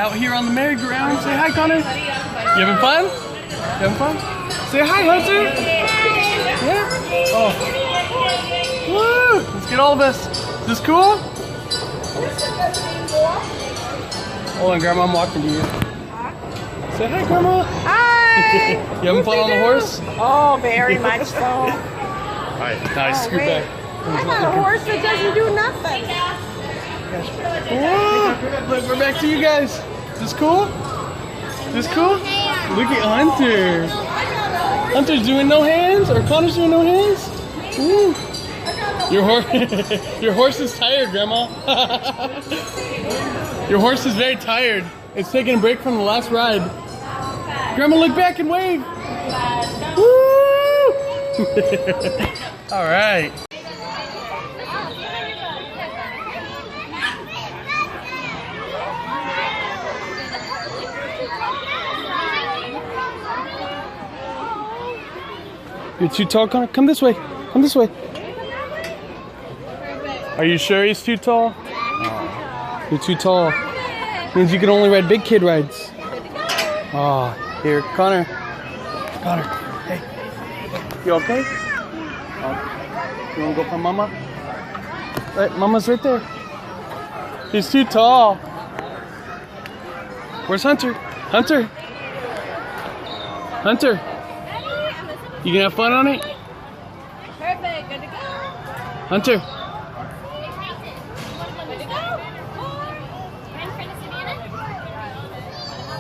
out here on the merry-go-round. Say hi, Connor. You having fun? You having fun? Say hi, Hunter. Yeah? Oh. Woo! Let's get all of us. Is this cool? Hold on, Grandma, I'm walking to you. Say hi, Grandma. Hi. You having fun on the horse? Oh, very much so. Alright, nice. Scoot back. I got a horse that doesn't do nothing. Whoa! Look, we're back to you guys. Is this cool? Is this cool? Look at Hunter. Hunter's doing no hands, or Connor's doing no hands. Woo. Your horse is tired, Grandma. Your horse is very tired. It's taking a break from the last ride. Grandma, look back and wave. Woo! All right. You're too tall, Connor. Come this way. Come this way. Are you sure he's too tall? Oh, you're too tall. Means you can only ride big kid rides. Oh, here, Connor. Connor, hey. You okay? Oh, you wanna go find Mama? Right, Mama's right there. He's too tall. Where's Hunter? Hunter? Hunter? You gonna have fun on it? Perfect, good to go. Hunter.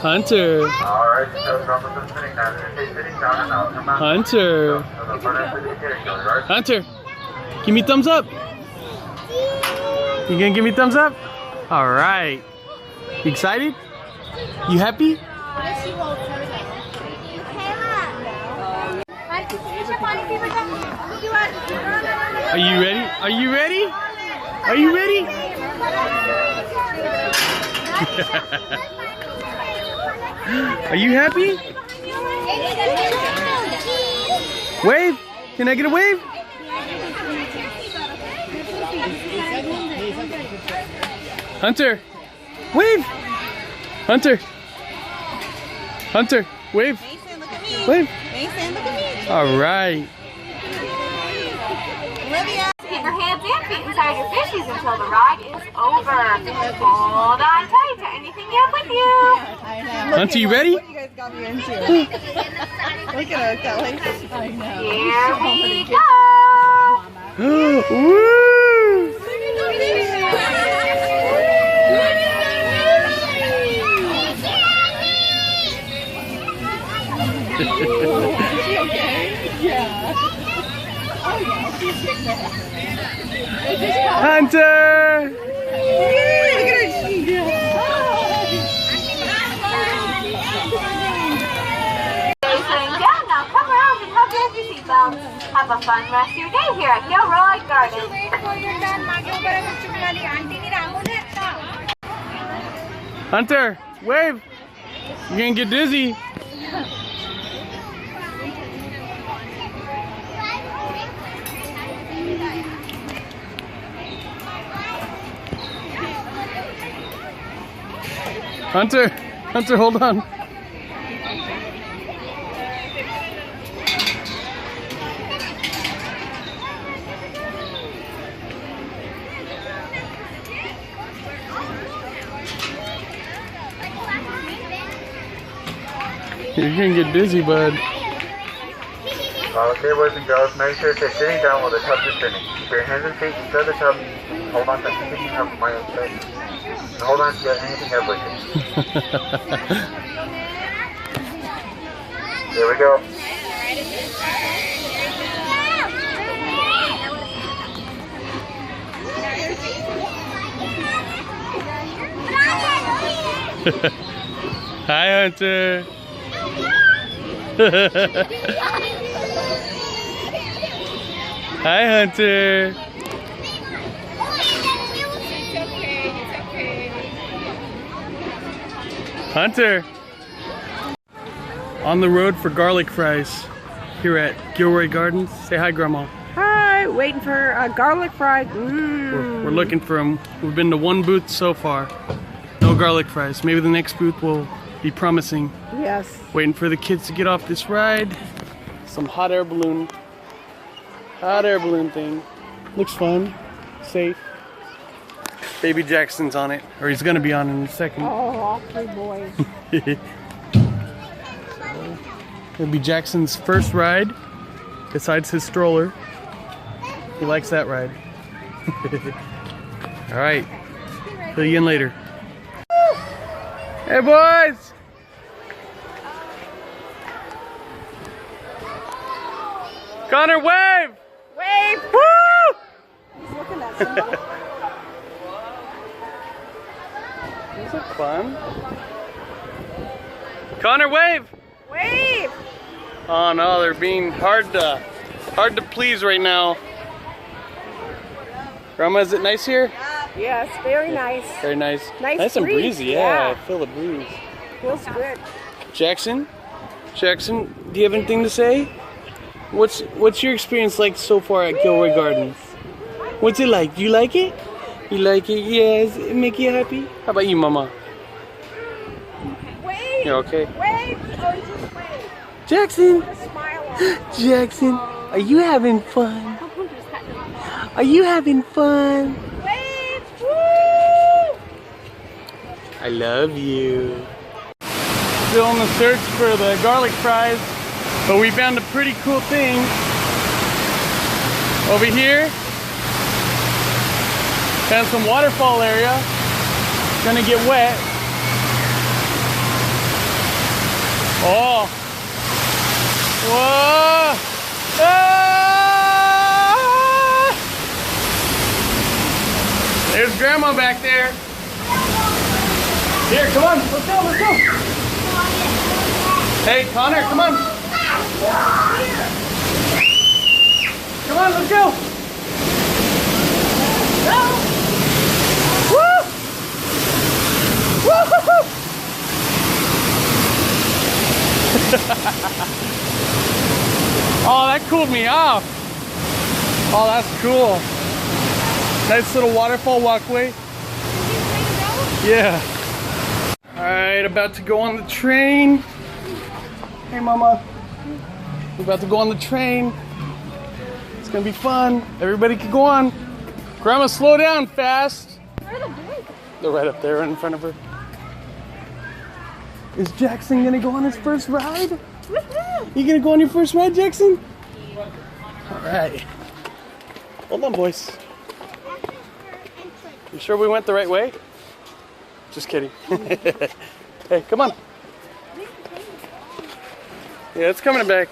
Hunter. Hunter. Hunter. Give me thumbs up. You gonna give me thumbs up? All right. You excited? You happy? Are you ready? Are you ready? Are you ready? Are you happy? Wave. Can I get a wave? Hunter. Wave. Hunter. Hunter. Wave. Wave. Mason, look at me. All right. Olivia. Keep your hands and feet inside your fishies until the ride is over. Hold on tight to anything you have with you. I know. Hunter, you ready? What you guys got me into. Look at us, Kelly. I know. Here we go. Woo! Is she okay? Yeah. Oh yeah, she's getting there. Hunter! Look at her. Facing down, now come around and help you with your seatbelts. Have a fun rest of your day here at Gilroy Gardens. Hunter, wave! You're gonna get dizzy. Hunter, Hunter, hold on. You're gonna get dizzy, bud. Okay, boys and girls, make sure to sitting down while the tubs are spinning. Keep your hands and feet inside the tub. Hold on to anything you have my face. And hold on to anything you have with you. Here we go. Hi, Hunter. Hi, Hunter. Hunter. On the road for garlic fries here at Gilroy Gardens. Say hi, Grandma. Hi, waiting for garlic fries. We're looking for them. We've been to one booth so far. No garlic fries. Maybe the next booth will be promising. Yes. Waiting for the kids to get off this ride. Some hot air balloon. Hot air balloon thing. Looks fun. Safe. Baby Jackson's on it. Or he's gonna be on in a second. Oh, all 3 boys. It'll be Jackson's first ride. Besides his stroller. He likes that ride. Alright. Fill you in later. Hey boys! Connor, wave! Wave! Woo! He's looking at somebody. These are fun. Connor, wave! Wave! Oh no, they're being hard to please right now. Grandma, is it nice here? Yes, very nice. Very nice. Nice and breeze, breezy, yeah. yeah. I feel the breeze. Feels good. Jackson, do you have anything to say? What's your experience like so far at Gilroy Gardens? What's it like? Do you like it? You like it? Yes. It make you happy? How about you, Mama? Wave! You're okay? Wave! Oh, just wave. Jackson! Just smile on. Jackson, are you having fun? Are you having fun? Wave! Woo! I love you. Still on the search for the garlic fries, but we found a pretty cool thing. Over here, found some waterfall area. Gonna get wet. Oh! Whoa! Ah! There's Grandma back there. Here, come on, let's go, let's go. Hey, Connor, come on. Come on, let's go. Woo! Woo! Oh, that cooled me off. Oh, that's cool. Nice little waterfall walkway. Yeah. All right, about to go on the train. Hey, Mama. We're about to go on the train. It's gonna be fun. Everybody can go on. Grandma, slow down fast. Where are the boys? They're right up there in front of her. Is Jackson gonna go on his first ride? You gonna go on your first ride, Jackson? All right. Hold on, boys. You sure we went the right way? Just kidding. Hey, come on. Yeah, it's coming back.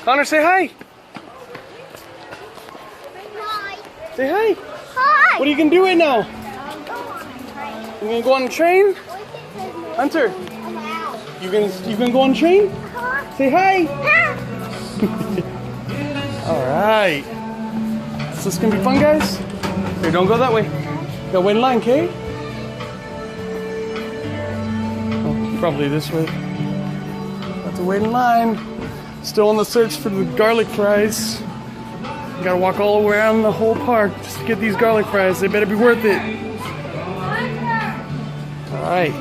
Connor, say hi. Say hi. Hi! What are you gonna do right now? You gonna go on the train? Hunter, you gonna go on the train? Say hi. All right. So it's gonna be fun, guys. Here, don't go that way. Gotta wait in line, okay? Oh, probably this way. Have to wait in line. Still on the search for the garlic fries. Gotta walk all around the whole park just to get these garlic fries. They better be worth it. All right.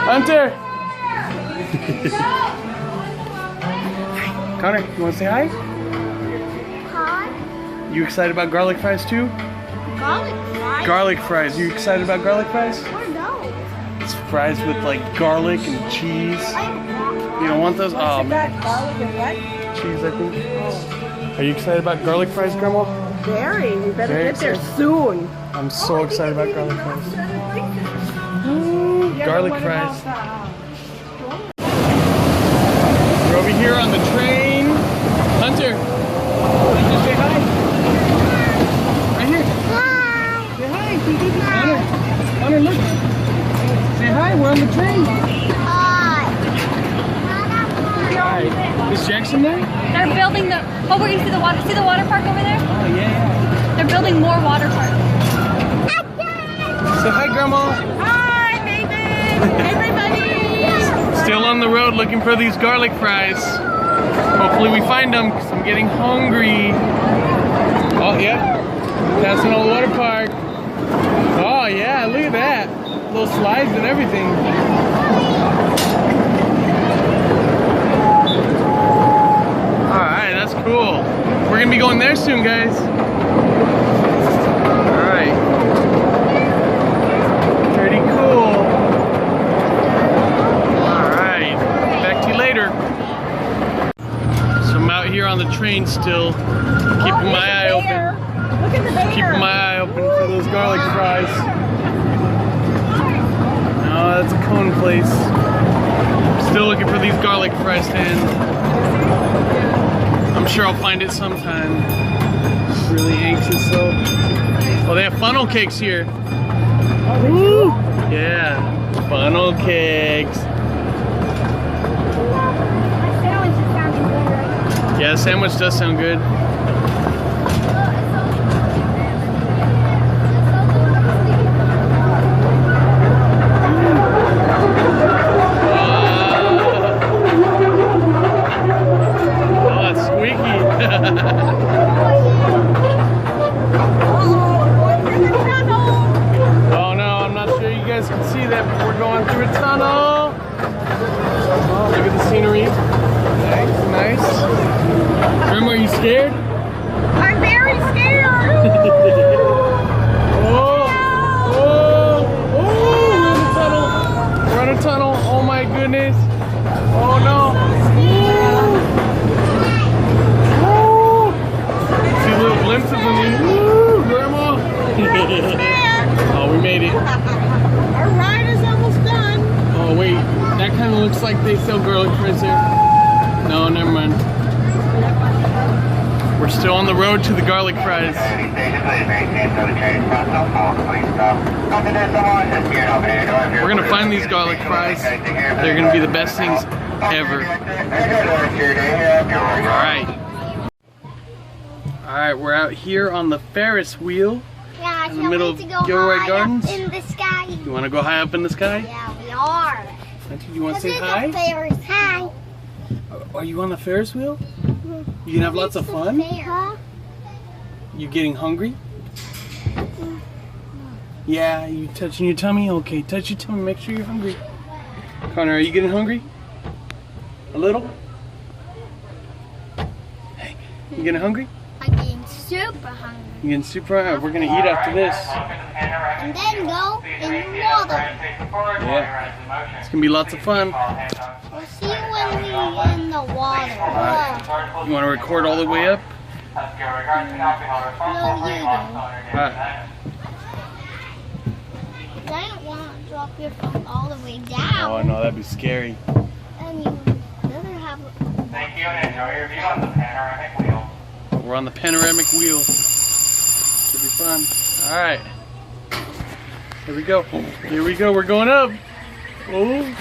Hunter! Connor, you want to say hi? Hi. You excited about garlic fries too? Garlic fries? Garlic fries. You excited about garlic fries? Oh, no. It's fries with like garlic and cheese. You don't want those? Oh man. Garlic and what? Cheese, I think. Are you excited about garlic fries, Grandma? Very. We better Very get there excited. soon. I'm so excited about garlic fries. Garlic fries. We're over here on the train. Hunter, say hi. Right here. Hi. Say hi. Hunter, look. Say hi. We're on the train. Hi. Hi. Is Jackson there? They're building the. Oh, we're gonna see the water. See the water park over there? Oh yeah. They're building more water parks. Say hi, Grandma. Hi, baby. Everybody. Still on the road looking for these garlic fries. Hopefully we find them because I'm getting hungry. Oh yeah, passing all the water park. Oh yeah, look at at that. Little slides and everything. Alright, that's cool. We're gonna be going there soon, guys. Alright. Pretty cool. Alright. Back to you later. So I'm out here on the train still. Keeping my eye open. Look at the bear. Keeping my eye open for those garlic fries. No, that's a cone place. Still looking for these garlic fry stand. I'm sure I'll find it sometime. Really anxious though. Oh, they have funnel cakes here. Woo! Yeah, funnel cakes. Yeah, the sandwich does sound good. Oh no, I'm not sure you guys can see that, but we're going through a tunnel. Oh, look at the scenery. Nice, nice. Remember, are you scared? I'm very scared. We're in a tunnel. Oh my goodness. Oh no. See little glimpses of me. Woo, Grandma. Oh, we made it. Our ride is almost done. Oh wait, that kind of looks like they sell garlic fries there. No, never mind. We're still on the road to the garlic fries. We're gonna find these garlic fries. They're gonna be the best things ever. Alright, we're out here on the Ferris wheel. Yeah, in the middle of Gilroy Gardens. In the sky. You want to go high up in the sky? Yeah, we are. Do you want to say hi? Ferris. Hi. Are you on the Ferris wheel? You can have lots of fun? Huh? You getting hungry? Yeah, you touching your tummy? Okay, touch your tummy, make sure you're hungry. Connor, are you getting hungry? A little? Hey, you getting hungry? I'm getting super hungry. You getting super hungry? We're gonna eat after this. And then go in the water. Yeah, it's gonna be lots of fun. We'll see you when we're in the water. Right. You want to record all the way up? No, you do. Alright. I don't want to drop your phone all the way down. Oh no, that'd be scary. And you better have Thank you and enjoy your view on the panoramic wheel. We're on the panoramic wheel. Should be fun. Alright. Here we go. Here we go. We're going up. Oh.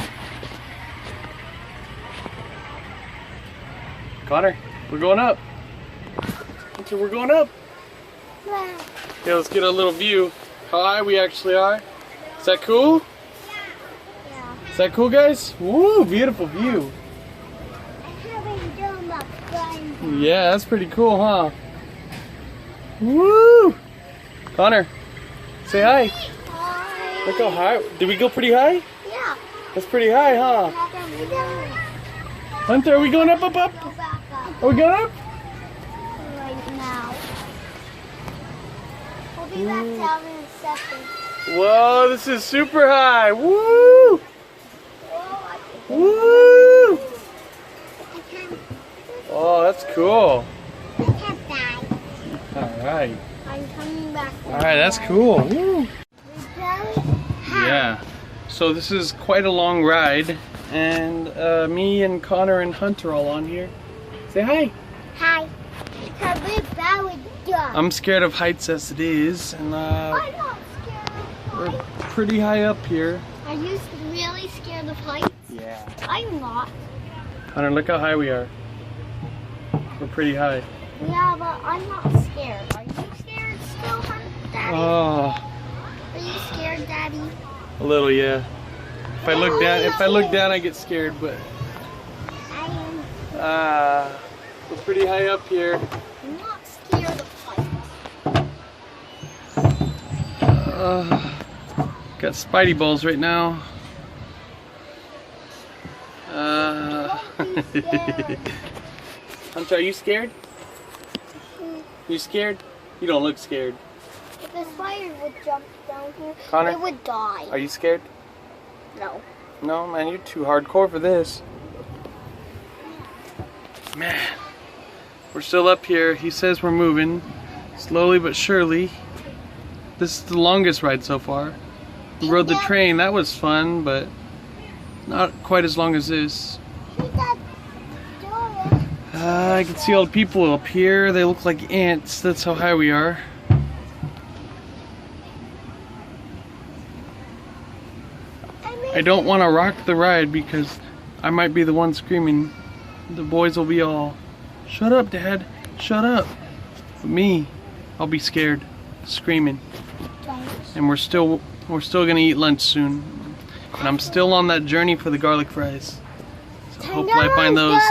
Connor, we're going up. Okay, we're going up. Okay, let's get a little view how high we actually are. Is that cool? Yeah. Is that cool, guys? Woo, beautiful view. I haven't done that fun. Yeah, that's pretty cool, huh? Woo! Connor, say hi. Hi. Look how high. Did we go pretty high? Yeah. That's pretty high, huh? Hunter, are we going up, up, up? Go back up Are we going up? right now. We'll be back down in a second. Whoa, this is super high. Woo! Oh, I can Woo! I can't. Oh, that's cool. I can't die. Alright. I'm coming back. Alright, that's cool. Woo! Really? Yeah. So this is quite a long ride. And me and Connor and Hunter all on here. Say hi. Hi. Because we're very done. I'm scared of heights as it is. And I'm not scared of we're heights. pretty high up here. Are you really scared of heights? Yeah. I'm not. Hunter, look how high we are. We're pretty high. Yeah, but I'm not scared. Are you scared still, Daddy? Oh, Are you scared, Daddy? a little, yeah. If I look down, I get scared. But I am. we're pretty high up here. I'm not scared of heights. Got Spidey balls right now. Hunter, are you scared? You scared? You don't look scared. If the spider would jump down here, Connor? it would die. Are you scared? No. No, man, you're too hardcore for this. Man, we're still up here. He says we're moving slowly but surely. This is the longest ride so far. We rode the train. That was fun, but not quite as long as this. I can see all the people up here. They look like ants. That's how high we are. I don't want to rock the ride because I might be the one screaming. The boys will be all, "Shut up, Dad, shut up." But me, I'll be scared, screaming. And we're still gonna eat lunch soon. And I'm still on that journey for the garlic fries. So hopefully I find those.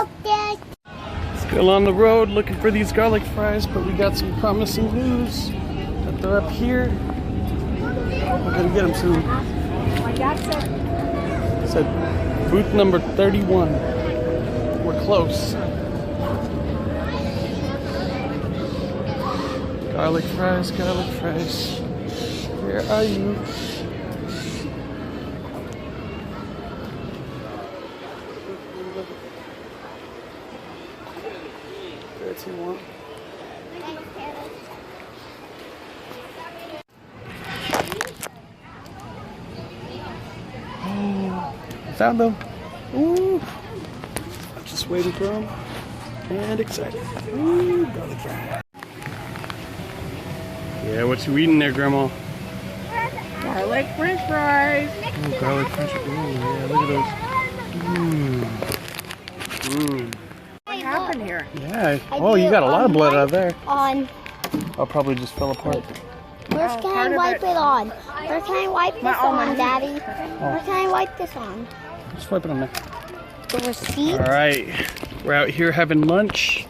Still on the road looking for these garlic fries, but we got some promising news that they're up here. We're gonna get them soon. My dad Said booth number 31. We're close. Garlic fries, garlic fries. Where are you? Found them. Ooh. I'm just waiting for them and excited. Ooh, garlic fries. Yeah, what you eating there, Grandma? garlic french fries. Oh, garlic french fries. Ooh, yeah, look at those. Mmm. What happened here? Yeah. Oh, you got a lot of blood out of there. On. I'll probably just fell apart. Where can I wipe it on? Where can I wipe this on, Daddy? Where can I wipe this on? Just wipe it on there. The receipt? All right. We're out here having lunch.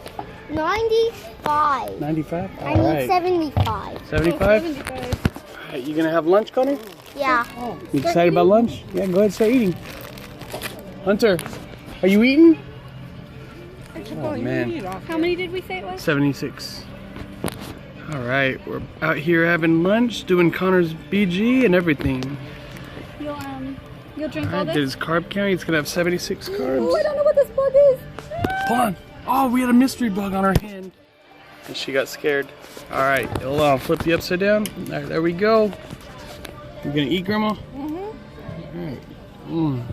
95. 95? I need 75. 75? All right, you gonna have lunch, Connor? Yeah. You excited about lunch? Yeah, go ahead and start eating. Hunter, are you eating? Oh, man. How many did we say it was? 76. All right, we're out here having lunch, doing Connor's BG and everything. You'll drink all All right, this? did his carb count? He's gonna have 76 carbs. Oh, I don't know what this bug is. Hold on. Oh, we had a mystery bug on our hand. And she got scared. All right, I'll flip you upside down. All right, there we go. You gonna eat, Grandma? Mm-hmm. All right. Mm.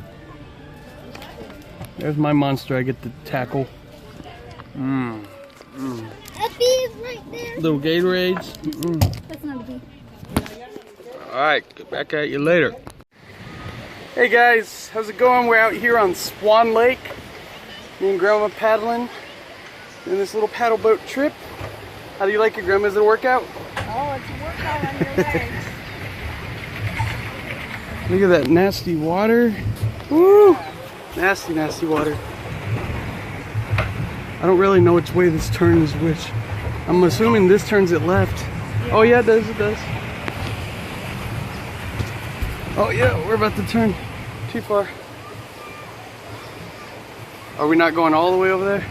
There's my monster I get to tackle. Mmm. Mmm. A bee is right there. Little Gatorades. Mm-mm. That's not a bee. All right, get back at you later. Hey guys, how's it going? We're out here on Swan Lake. Me and Grandma paddling in this little paddle boat trip. How do you like it, Grandma? Is it a workout? Oh, it's a workout on your legs. Look at that nasty water. Woo! Nasty, nasty water. I don't really know which way this turns which. I'm assuming this turns it left. Yeah. Oh yeah, it does, it does. Oh yeah, we're about to turn too far. Are we not going all the way over there?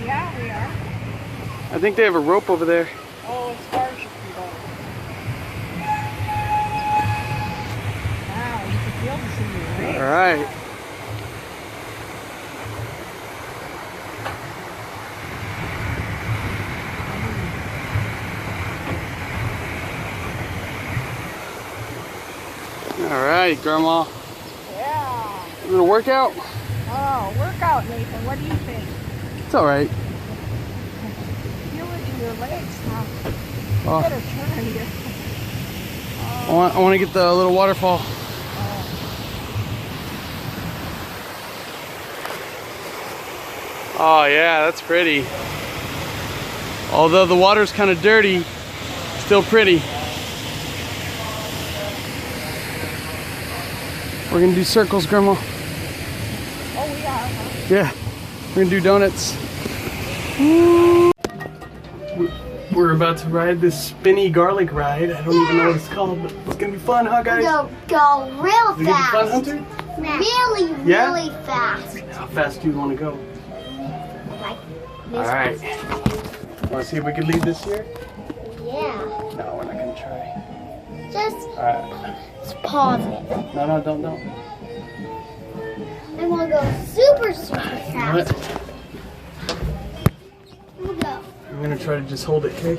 Yeah, we are. I think they have a rope over there. Oh, as far as you can go. Wow, you can feel this in your legs. All right. All right, Grandma. Yeah. Is it a workout? Oh, workout, Nathan. What do you think? It's all right. Feel it in your legs now. Oh, Better turn here. I want to get the little waterfall. Oh yeah, that's pretty. Although the water's kind of dirty, still pretty. We're gonna do circles, Grandma. Oh, we are, huh? Yeah, we're gonna do donuts. Woo. We're about to ride this spinny garlic ride. I don't even know what it's called, but it's gonna be fun, huh, guys? Go real Is it gonna be fun, fast. Hunter? Really, Yeah? really fast. How fast do you want to go? Like All right. Want to see if we can lead this year? Yeah. No, we're not gonna try. Just All right. pause it. No, don't. I want to go super, super What? fast. We'll go. I'm gonna try to just hold it, okay?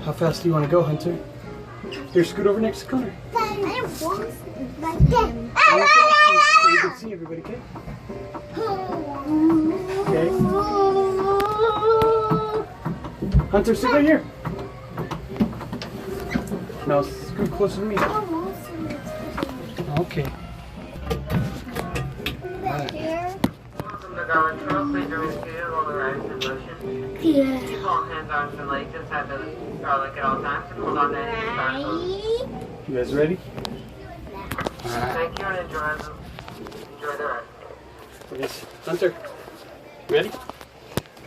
How fast do you want to go, Hunter? Here, scoot over next to Connor. I don't want to. So you can see everybody, okay? Okay. Hunter, sit right here. No, scoot closer to me. Okay. Welcome to Gilroy Gardens. Please remain seated while the ride is in motion. Keep all hands, arms, and legs inside the garlic at all times and hold on to any sparkles. You guys ready? Thank you and enjoy the ride. Yes. Hunter, you ready?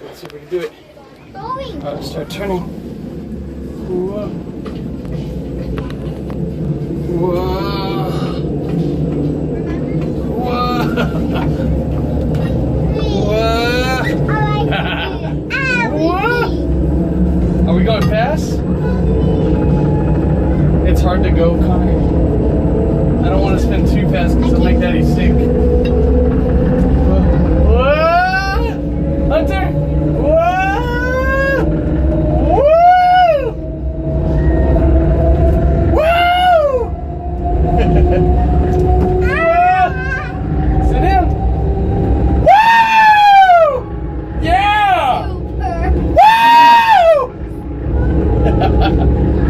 Let's see if we can do it. Going. Start turning. Whoa. Whoa. Whoa. Whoa. Are we going fast? It's hard to go, Connor. I don't want to spin too fast because it'll make Daddy sick. Whoa. Hunter! Whoa! Woo! Woo! Sit down. Woo! Yeah! Woo!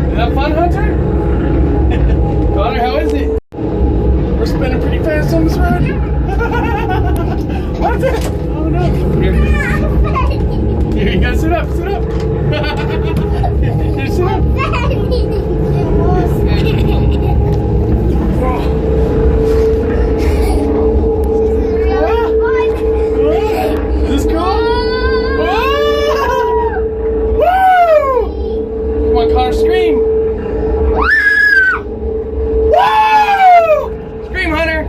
Is that fun, Hunter? Connor, how is it? We're spinning pretty fast on this road. Hunter! Oh no. Here, you gotta sit up, sit up. Here, sit up. Is this cool? Woo! Come on, Connor, scream. Scream, Hunter!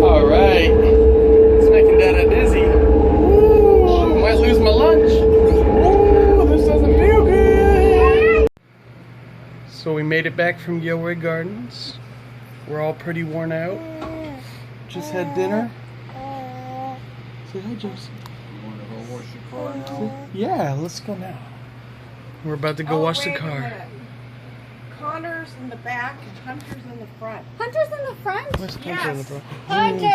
Alright. It's making Dada dizzy. Ooh, might lose my lunch. Ooh, this doesn't feel good. So we made it back from Gilroy Gardens. We're all pretty worn out. Just had dinner. Say hi, Josie. You want to go wash your car now? Yeah, let's go now. We're about to go wash the car. Connor's in the back and Hunter's in the front. Hunter's in the front? Where's Hunter in the front? Hunter!